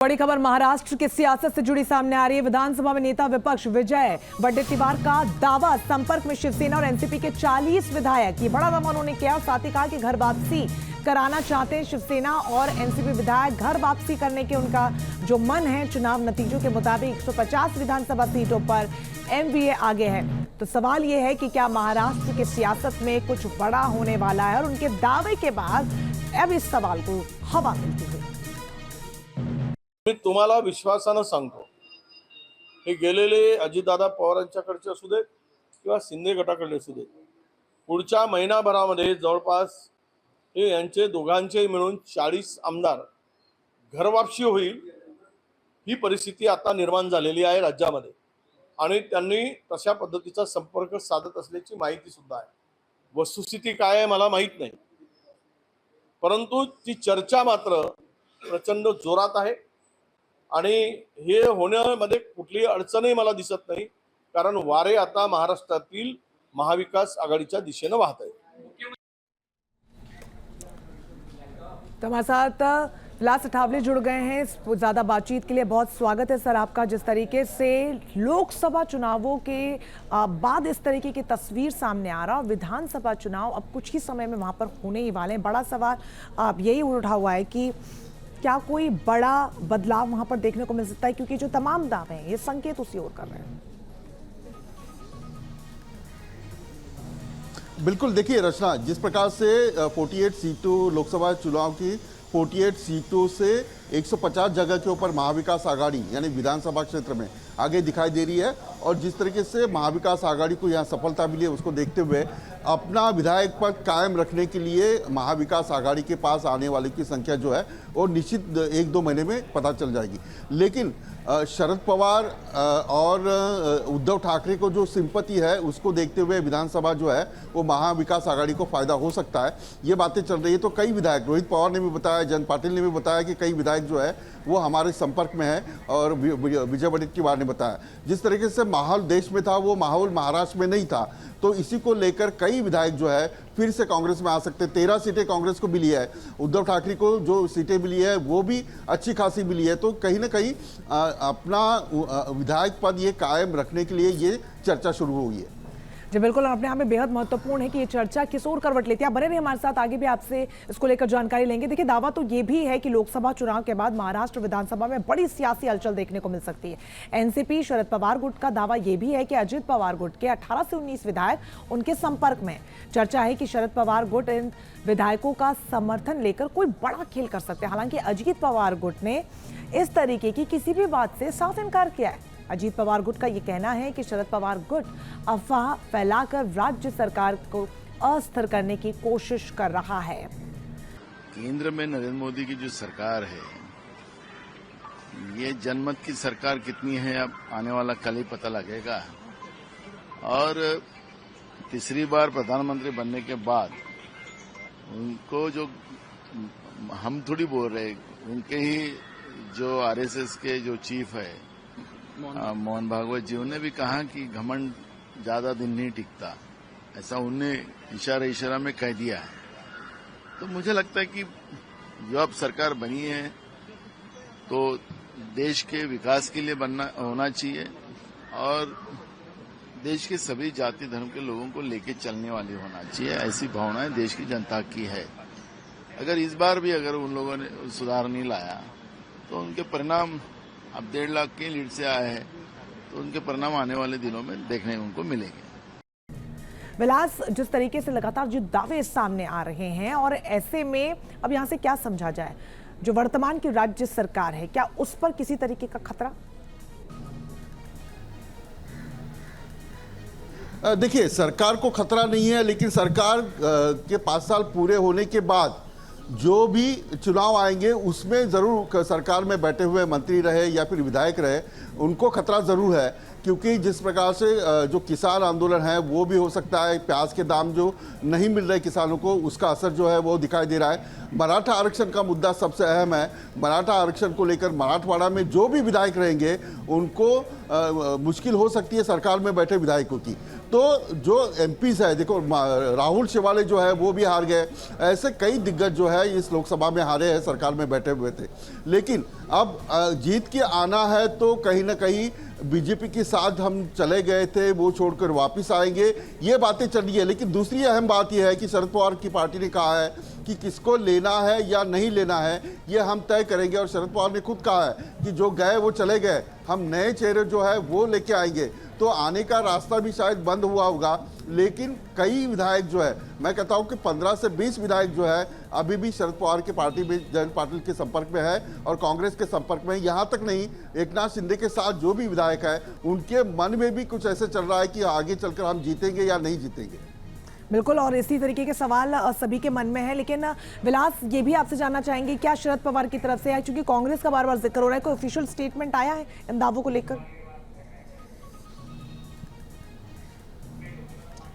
बड़ी खबर महाराष्ट्र की सियासत से जुड़ी सामने आ रही है। विधानसभा में नेता विपक्ष विजय वडेट्टीवार का दावा, संपर्क में शिवसेना और एनसीपी के 40 विधायक। ये बड़ा दावा उन्होंने किया और साथ ही कहा कि घर वापसी कराना चाहते हैं शिवसेना और एनसीपी विधायक। घर वापसी करने के उनका जो मन है, चुनाव नतीजों के मुताबिक 150 विधानसभा सीटों पर एमवीए आगे है। तो सवाल ये है कि क्या महाराष्ट्र की सियासत में कुछ बड़ा होने वाला है, और उनके दावे के बाद अब इस सवाल को हवा मिलती है। मी तुम्हाला विश्वासानं सांगतो, हे गेलेले अजितदादा पवारांच्याकडचे असू दे किंवा शिंदे गटाकडे असू दे, पुढच्या महिनाभरामध्ये जवळपास हे यांचे दोघांचे मिळून 40 आमदार घरवापसी होईल ही परिस्थिती आता निर्माण झालेली आहे राज्यामध्ये। आणि त्यांनी तशा पद्धतीचा संपर्क साधत असल्याची माहिती सुद्धा आहे। वस्तुस्थिती काय आहे मला माहित नाही, परंतु ती चर्चा मात्र प्रचंड जोरात आहे आणि हे होण्यामध्ये कुठलीही अडचणही मला दिसत नाही, कारण वारे आता महाराष्ट्रातील महाविकास आघाडीच्या दिशेने वाहत आहेत। तो हमारे साथ विलास अठावले जुड़ गए हैं ज्यादा बातचीत के लिए। बहुत स्वागत है सर आपका। जिस तरीके से लोकसभा चुनावों के बाद इस तरीके की तस्वीर सामने आ रहा, और विधानसभा चुनाव अब कुछ ही समय में वहां पर होने ही वाले हैं। बड़ा सवाल अब यही उठा हुआ है कि क्या कोई बड़ा बदलाव वहां पर देखने को मिल सकता है, क्योंकि जो तमाम दावे हैं ये संकेत उसी ओर कर रहे हैं। बिल्कुल, देखिए रचना, जिस प्रकार से 48 सीटों लोकसभा चुनाव की 48 सीटों से 150 जगह के ऊपर महाविकास आघाड़ी यानी विधानसभा क्षेत्र में आगे दिखाई दे रही है, और जिस तरीके से महाविकास आघाड़ी को यहाँ सफलता मिली है उसको देखते हुए अपना विधायक पद कायम रखने के लिए महाविकास आघाड़ी के पास आने वाले की संख्या जो है वो निश्चित 1-2 महीने में पता चल जाएगी। लेकिन शरद पवार और उद्धव ठाकरे को जो सिंपैथी है उसको देखते हुए विधानसभा जो है वो महाविकास आघाड़ी को फायदा हो सकता है, ये बातें चल रही है। तो कई विधायक, रोहित पवार ने भी बताया, जयंत पाटिल ने भी बताया कि कई विधायक जो है वो हमारे संपर्क में है, और विजय वडेट्टीवार ने बताया जिस तरीके से माहौल देश में था वो माहौल महाराष्ट्र में नहीं था। तो इसी को लेकर कई विधायक जो है फिर से कांग्रेस में आ सकते हैं। 13 सीटें कांग्रेस को मिली है, उद्धव ठाकरे को जो सीटें मिली है वो भी अच्छी खासी मिली है। तो कहीं ना कहीं अपना विधायक पद ये कायम रखने के लिए ये चर्चा शुरू हुई है। जी बिल्कुल, और अपने आप में बेहद महत्वपूर्ण है कि ये चर्चा किस ओर करवट लेती है। आप बने रहिए हमारे साथ, आगे भी आपसे इसको लेकर जानकारी लेंगे। देखिए, दावा तो ये भी है कि लोकसभा चुनाव के बाद महाराष्ट्र विधानसभा में बड़ी सियासी हलचल देखने को मिल सकती है। एनसीपी शरद पवार गुट का दावा ये भी है कि अजित पवार गुट के 18 से 19 विधायक उनके संपर्क में। चर्चा है कि शरद पवार गुट इन विधायकों का समर्थन लेकर कोई बड़ा खेल कर सकते हैं। हालांकि अजित पवार गुट ने इस तरीके की किसी भी बात से साफ इनकार किया है। अजीत पवार गुट का ये कहना है कि शरद पवार गुट अफवाह फैलाकर राज्य सरकार को अस्थिर करने की कोशिश कर रहा है। केंद्र में नरेंद्र मोदी की जो सरकार है, ये जनमत की सरकार कितनी है अब आने वाला कल ही पता लगेगा। और तीसरी बार प्रधानमंत्री बनने के बाद उनको जो हम थोड़ी बोल रहे, उनके ही जो आरएसएस के जो चीफ है मोहन भागवत जी, उन्होंने भी कहा कि घमंड ज्यादा दिन नहीं टिकता, ऐसा उन्हें इशारा में कह दिया है। तो मुझे लगता है कि जो अब सरकार बनी है तो देश के विकास के लिए होना चाहिए, और देश के सभी जाति धर्म के लोगों को लेके चलने वाली होना चाहिए। ऐसी भावनाएं देश की जनता की है। अगर इस बार भी अगर उन लोगों ने सुधार नहीं लाया तो उनके परिणाम, अब 1.5 लाख की लीड से आए हैं, तो उनके परिणाम आने वाले दिनों में देखने उनको मिलेंगे। विलास, जिस तरीके से लगातार जो दावे सामने आ रहे हैं, और ऐसे में अब यहां से क्या समझा जाए, जो वर्तमान की राज्य सरकार है, क्या उस पर किसी तरीके का खतरा? देखिए, सरकार को खतरा नहीं है, लेकिन सरकार के 5 साल पूरे होने के बाद जो भी चुनाव आएंगे उसमें जरूर सरकार में बैठे हुए मंत्री रहे या फिर विधायक रहे, उनको खतरा जरूर है। क्योंकि जिस प्रकार से जो किसान आंदोलन है वो भी हो सकता है, प्याज के दाम जो नहीं मिल रहे किसानों को उसका असर जो है वो दिखाई दे रहा है। मराठा आरक्षण का मुद्दा सबसे अहम है। मराठा आरक्षण को लेकर मराठवाड़ा में जो भी विधायक रहेंगे उनको मुश्किल हो सकती है सरकार में बैठे विधायकों की। तो जो एमपीज है, देखो राहुल शेवाले जो है वो भी हार गए। ऐसे कई दिग्गज जो है है इस लोकसभा में हारे हैं, सरकार में बैठे हुए थे। लेकिन अब जीत के आना है तो कहीं ना कहीं बीजेपी के साथ हम चले गए थे, वो छोड़कर वापस आएंगे, ये बातें चल रही है। लेकिन दूसरी अहम बात यह है कि शरद पवार की पार्टी ने कहा है कि किसको लेना है या नहीं लेना है ये हम तय करेंगे। और शरद पवार ने खुद कहा है कि जो गए वो चले गए, हम नए चेहरे जो है वो लेके आएंगे। तो आने का रास्ता भी शायद बंद हुआ होगा, लेकिन कई विधायक जो है, मैं कहता हूं कि 15 से 20 विधायक जो है अभी भी शरद पवार की पार्टी में, जयंत पाटिल के संपर्क में है और कांग्रेस के संपर्क में। यहाँ तक नहीं, एकनाथ शिंदे के साथ जो भी विधायक है उनके मन में भी कुछ ऐसे चल रहा है कि आगे चलकर हम जीतेंगे या नहीं जीतेंगे। बिल्कुल, और इसी तरीके के सवाल सभी के मन में है। लेकिन विलास, ये भी आपसे जानना चाहेंगे क्या शरद पवार की तरफ से है, क्योंकि कांग्रेस का बार बार जिक्र हो रहा है, कोई ऑफिशियल स्टेटमेंट आया है इन दावों को लेकर?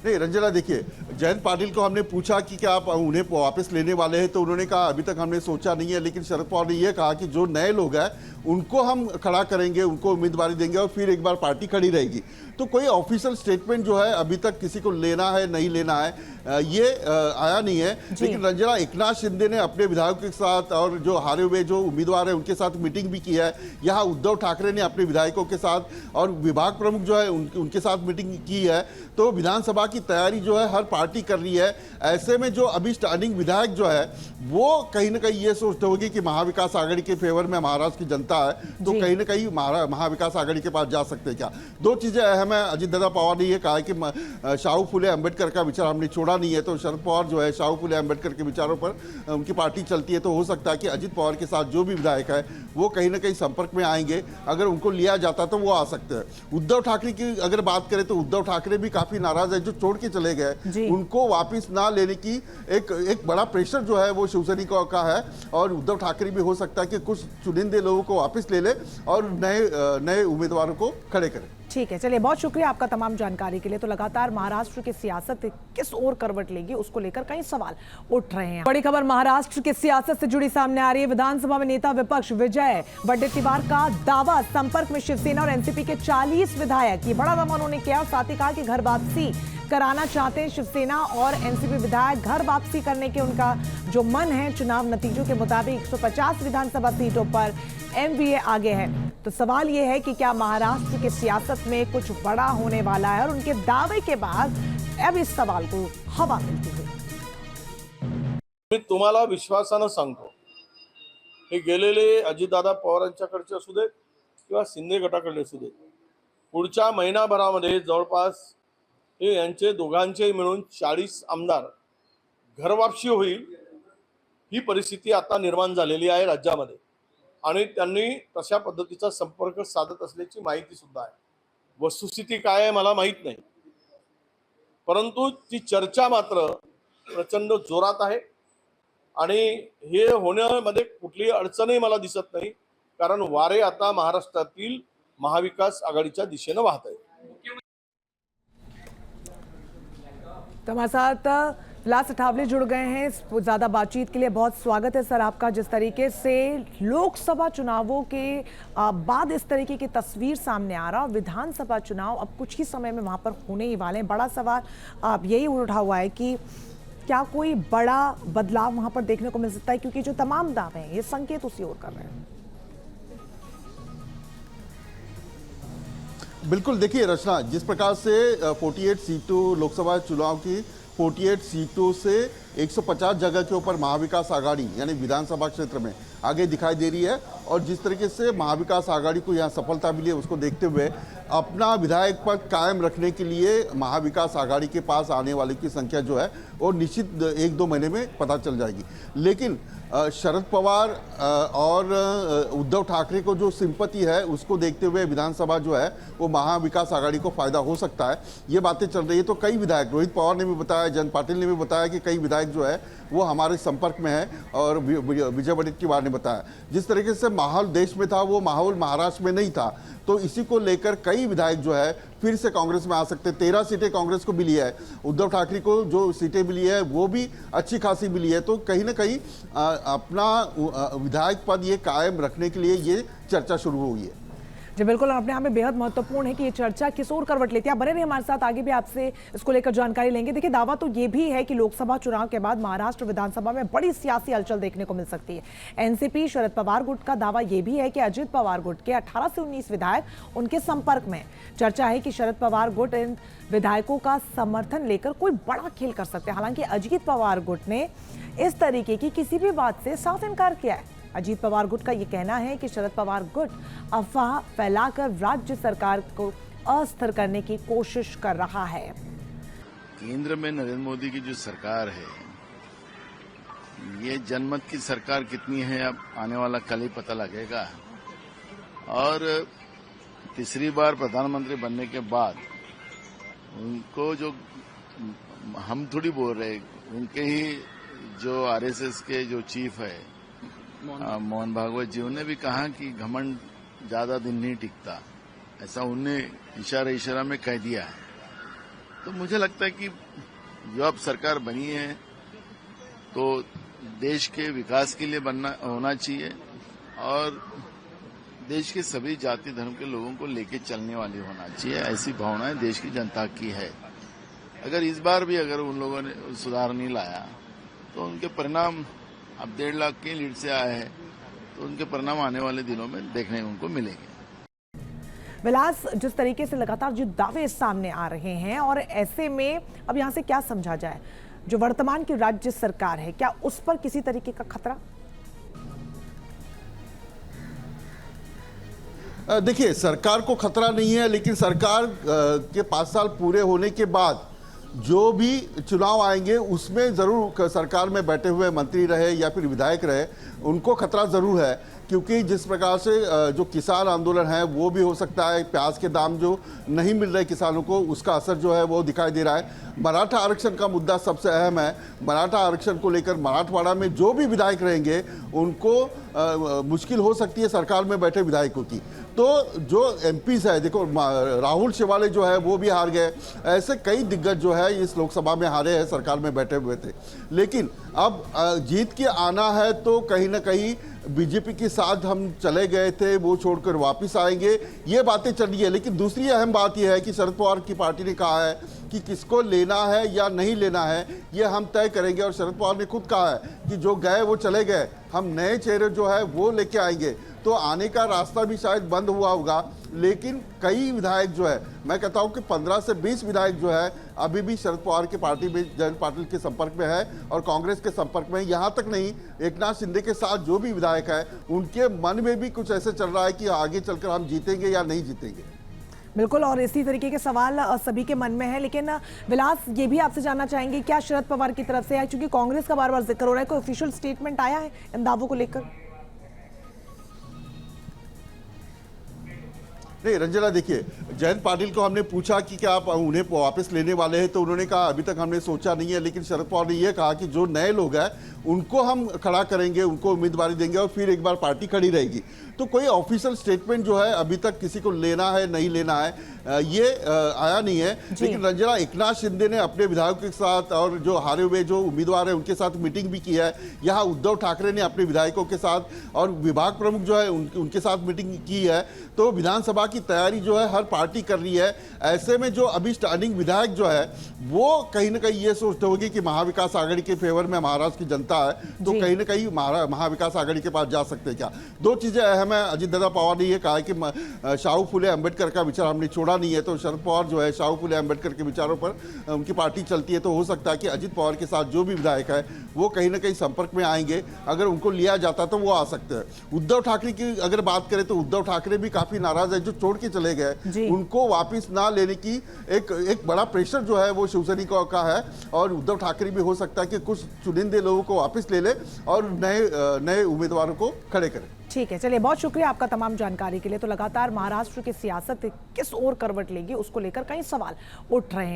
नहीं रंजना, देखिए जयंत पाटिल को हमने पूछा कि क्या आप उन्हें वापस लेने वाले हैं, तो उन्होंने कहा अभी तक हमने सोचा नहीं है। लेकिन शरद पवार ने यह कहा कि जो नए लोग हैं उनको हम खड़ा करेंगे, उनको उम्मीदवारी देंगे और फिर एक बार पार्टी खड़ी रहेगी। तो कोई ऑफिशियल स्टेटमेंट जो है अभी तक किसी को लेना है नहीं लेना है ये आया नहीं है। लेकिन रंजना, एकनाथ शिंदे ने अपने विधायकों के साथ और जो हारे हुए जो उम्मीदवार है उनके साथ मीटिंग भी की है। यहाँ उद्धव ठाकरे ने अपने विधायकों के साथ और विभाग प्रमुख जो है उनके साथ मीटिंग की है। तो विधानसभा की तैयारी जो है हर पार्टी कर रही है। ऐसे में जो अभी स्टैंडिंग विधायक जो है वो कहीं ना कहीं ये सोचते होगी कि महाविकास आघाड़ी के फेवर में महाराष्ट्र की जनता है, तो कहीं ना कहीं महाविकास आघाड़ी के पास जा सकते हैं क्या। दो चीजें अहम है। अजित दादा पवार ने यह कहा कि शाहू फुले अम्बेडकर का विचार हमने छोड़ा नहीं है, तो शरद पवार जो है शाहू फुले अम्बेडकर के विचारों पर उनकी पार्टी चलती है। तो हो सकता है कि अजित पवार के साथ जो भी विधायक है वो कहीं ना कहीं संपर्क में आएंगे, अगर उनको लिया जाता तो वो आ सकते हैं। उद्धव ठाकरे की अगर बात करें तो उद्धव ठाकरे भी काफी नाराज है, जो छोड़ के चले गए उनको वापस ना लेने की एक बड़ा प्रेशर जो है वो शिवसैनिकों का है। और उद्धव ठाकरे भी हो सकता है कि कुछ चुनिंदे लोगों को वापस ले ले और नए उम्मीदवारों को खड़े करें। ठीक है, चलिए, बहुत शुक्रिया आपका तमाम जानकारी के लिए। तो लगातार महाराष्ट्र की सियासत किस ओर करवट लेगी उसको लेकर कई सवाल उठ रहे हैं। बड़ी खबर महाराष्ट्र की सियासत से जुड़ी सामने आ रही है। विधानसभा में नेता विपक्ष विजय वडेट्टीवार का दावा, संपर्क में शिवसेना और एनसीपी के 40 विधायक। ये बड़ा दावा उन्होंने किया और साथ ही कहा कि घर वापसी कराना चाहते हैं शिवसेना और एनसीपी विधायक। घर वापसी करने के उनका जो मन है, चुनाव नतीजों के मुताबिक 150 विधानसभा सीटों पर एमवीए आगे है। तो सवाल यह है कि क्या महाराष्ट्र की सियासत में कुछ बड़ा होने वाला है, और उनके दावे के बाद अब इस सवाल को हवा मिलती है। मी तुम्हाला विश्वासानं सांगतो, हे गेलेले अजितदादा पवारांच्याकडचे असू दे किंवा शिंदे गटाकडे असू दे, पुढच्या महिनाभरामध्ये जवळपास हे यांचे दोघांचे मिळून 40 आमदार घरवापसी होईल, ही परिस्थिती आता निर्माण झालेली आहे राज्यामध्ये। आणि त्यांनी तशा पद्धतीचा संपर्क साधत असल्याची माहिती सुद्धा आहे। वस्तुस्थिती काय आहे मला माहित नाही, परंतु ती चर्चा मात्र प्रचंड जोरात आहे आणि हे होण्यामध्ये कुठलीही अडचणही मला दिसत नाही, कारण वारे आता महाराष्ट्रातील महाविकास आघाडीच्या दिशेने वाहत आहेत। तो हमारे साथ विलास अठावले जुड़ गए हैं ज्यादा बातचीत के लिए। बहुत स्वागत है सर आपका। जिस तरीके से लोकसभा चुनावों के बाद इस तरीके की तस्वीर सामने आ रहा और विधानसभा चुनाव अब कुछ ही समय में वहां पर होने ही वाले हैं, बड़ा सवाल अब यही उठा हुआ है कि क्या कोई बड़ा बदलाव वहां पर देखने को मिल सकता है, क्योंकि जो तमाम दावे हैं ये संकेत उसी ओर कर रहे हैं। बिल्कुल, देखिए रचना, जिस प्रकार से 48 सीटों लोकसभा चुनाव की 48 सीटों से 150 जगह के ऊपर महाविकास आघाड़ी यानी विधानसभा क्षेत्र में आगे दिखाई दे रही है, और जिस तरीके से महाविकास आघाड़ी को यहाँ सफलता मिली है उसको देखते हुए अपना विधायक पद कायम रखने के लिए महाविकास आघाड़ी के पास आने वाले की संख्या जो है वो निश्चित 1-2 महीने में पता चल जाएगी। लेकिन शरद पवार और उद्धव ठाकरे को जो सिंपति है उसको देखते हुए विधानसभा जो है वो महाविकास आघाड़ी को फायदा हो सकता है, ये बातें चल रही है। तो कई विधायक, रोहित पवार ने भी बताया, जयंत पाटिल ने भी बताया कि कई विधायक जो है वो हमारे संपर्क में है, और विजय वडेट्टीवार ने बताया जिस तरीके से माहौल देश में था वो माहौल महाराष्ट्र में नहीं था। तो इसी को लेकर कई विधायक जो है फिर से कांग्रेस में आ सकते हैं। 13 सीटें कांग्रेस को मिली है, उद्धव ठाकरे को जो सीटें मिली है वो भी अच्छी खासी मिली है। तो कहीं ना कहीं अपना विधायक पद ये कायम रखने के लिए ये चर्चा शुरू हुई है। जी बिल्कुल, और अपने आप में बेहद महत्वपूर्ण है कि ये चर्चा किस ओर करवट लेती है। आप बने रहिए हमारे साथ, आगे भी आपसे इसको लेकर जानकारी लेंगे। देखिए, दावा तो ये भी है कि लोकसभा चुनाव के बाद महाराष्ट्र विधानसभा में बड़ी सियासी हलचल देखने को मिल सकती है। एनसीपी शरद पवार गुट का दावा ये भी है कि अजित पवार गुट के 18 से 19 विधायक उनके संपर्क में। चर्चा है कि शरद पवार गुट इन विधायकों का समर्थन लेकर कोई बड़ा खेल कर सकते हैं। हालांकि अजित पवार गुट ने इस तरीके की किसी भी बात से साफ इनकार किया है। अजीत पवार गुट का ये कहना है कि शरद पवार गुट अफवाह फैलाकर राज्य सरकार को अस्थिर करने की कोशिश कर रहा है। केंद्र में नरेंद्र मोदी की जो सरकार है, ये जनमत की सरकार कितनी है अब आने वाला कल ही पता लगेगा। और तीसरी बार प्रधानमंत्री बनने के बाद उनको जो हम थोड़ी बोल रहे, उनके ही जो आरएसएस के जो चीफ है मोहन भागवत जी, उन्होंने भी कहा कि घमंड ज्यादा दिन नहीं टिकता, ऐसा उन्हें इशारा में कह दिया है। तो मुझे लगता है कि जो अब सरकार बनी है तो देश के विकास के लिए होना चाहिए और देश के सभी जाति धर्म के लोगों को लेके चलने वाली होना चाहिए। ऐसी भावनाएं देश की जनता की है। अगर इस बार भी अगर उन लोगों ने सुधार नहीं लाया तो उनके परिणाम, अब 1.5 लाख की लीड से आए हैं, तो उनके परिणाम आने वाले दिनों में देखने उनको मिलेंगे। विलास, जिस तरीके से लगातार जो दावे सामने आ रहे हैं, और ऐसे में अब यहां से क्या समझा जाए, जो वर्तमान की राज्य सरकार है, क्या उस पर किसी तरीके का खतरा? देखिए, सरकार को खतरा नहीं है, लेकिन सरकार के 5 साल पूरे होने के बाद जो भी चुनाव आएंगे उसमें जरूर सरकार में बैठे हुए मंत्री रहे या फिर विधायक रहे, उनको खतरा जरूर है। क्योंकि जिस प्रकार से जो किसान आंदोलन है वो भी हो सकता है, प्याज के दाम जो नहीं मिल रहे किसानों को, उसका असर जो है वो दिखाई दे रहा है। मराठा आरक्षण का मुद्दा सबसे अहम है। मराठा आरक्षण को लेकर मराठवाड़ा में जो भी विधायक रहेंगे उनको मुश्किल हो सकती है सरकार में बैठे विधायकों की। तो जो एमपीज है, देखो राहुल शिवाले जो है वो भी हार गए, ऐसे कई दिग्गज जो है इस लोकसभा में हारे हैं, सरकार में बैठे हुए थे। लेकिन अब जीत के आना है तो कहीं ना कहीं बीजेपी के साथ हम चले गए थे, वो छोड़कर वापस आएंगे, ये बातें चल रही है। लेकिन दूसरी अहम बात यह है कि शरद पवार की पार्टी ने कहा है कि किसको लेना है या नहीं लेना है ये हम तय करेंगे। और शरद पवार ने खुद कहा है कि जो गए वो चले गए, हम नए चेहरे जो है वो लेके आएंगे। तो आने का रास्ता भी शायद बंद हुआ होगा, लेकिन कई विधायक जो है, मैं कहता हूं कि 15 से 20 विधायक जो है अभी भी शरद पवार की पार्टी में, जयंत पाटिल के संपर्क में है और कांग्रेस के संपर्क में। यहां तक नहीं, एकनाथ शिंदे के साथ जो भी विधायक है उनके मन में भी कुछ ऐसे चल रहा है कि आगे चलकर हम जीतेंगे या नहीं जीतेंगे। बिल्कुल, और इसी तरीके के सवाल सभी के मन में है। लेकिन विलास, ये भी आपसे जानना चाहेंगे, क्या शरद पवार की तरफ से, क्योंकि कांग्रेस का बार बार जिक्र हो रहा है, कोई ऑफिशियल स्टेटमेंट आया है इन दावों को लेकर? नहीं रंजना, देखिए, जयंत पाटिल को हमने पूछा कि क्या आप उन्हें वापस लेने वाले हैं, तो उन्होंने कहा अभी तक हमने सोचा नहीं है। लेकिन शरद पवार ने यह कहा कि जो नए लोग हैं उनको हम खड़ा करेंगे, उनको उम्मीदवारी देंगे और फिर एक बार पार्टी खड़ी रहेगी। तो कोई ऑफिशियल स्टेटमेंट जो है अभी तक किसी को लेना है नहीं लेना है ये आया नहीं है। लेकिन रंजना, एकनाथ शिंदे ने अपने विधायकों के साथ और जो हारे हुए जो उम्मीदवार है उनके साथ मीटिंग भी की है। यहाँ उद्धव ठाकरे ने अपने विधायकों के साथ और विभाग प्रमुख जो है उनके साथ मीटिंग की है। तो विधानसभा की तैयारी जो है हर पार्टी कर रही है। ऐसे में जो अभी स्टैंडिंग विधायक जो है वो कहीं ना कहीं ये सोचते होंगे कि महाविकास आघाड़ी के फेवर में महाराष्ट्र की जनता है, तो कहीं ना कहीं महाविकास आघाड़ी के पास जा सकते हैं क्या। दो चीजें अहम है। अजित दादा पवार ने यह कहा कि शाहू फुले अम्बेडकर का विचार हमने छोड़ा नहीं है, तो शरद पवार जो है शाहू फुले अम्बेडकर के विचारों पर उनकी पार्टी चलती है। तो हो सकता है कि अजित पवार के साथ जो भी विधायक है वो कहीं ना कहीं संपर्क में आएंगे। अगर उनको लिया जाता तो वो आ सकते हैं। उद्धव ठाकरे की अगर बात करें तो उद्धव ठाकरे भी काफी नाराज है, जो छोड़ के चले गए उनको वापस ना लेने की एक बड़ा प्रेशर जो है वो शिवसैनिकों का है। और उद्धव ठाकरे भी हो सकता है कि कुछ चुनिंदे लोगों को वापस ले ले और नए उम्मीदवारों को खड़े करें। ठीक है, चलिए, बहुत शुक्रिया आपका तमाम जानकारी के लिए। तो लगातार महाराष्ट्र की सियासत किस ओर करवट लेगी उसको लेकर कई सवाल उठ रहे हैं।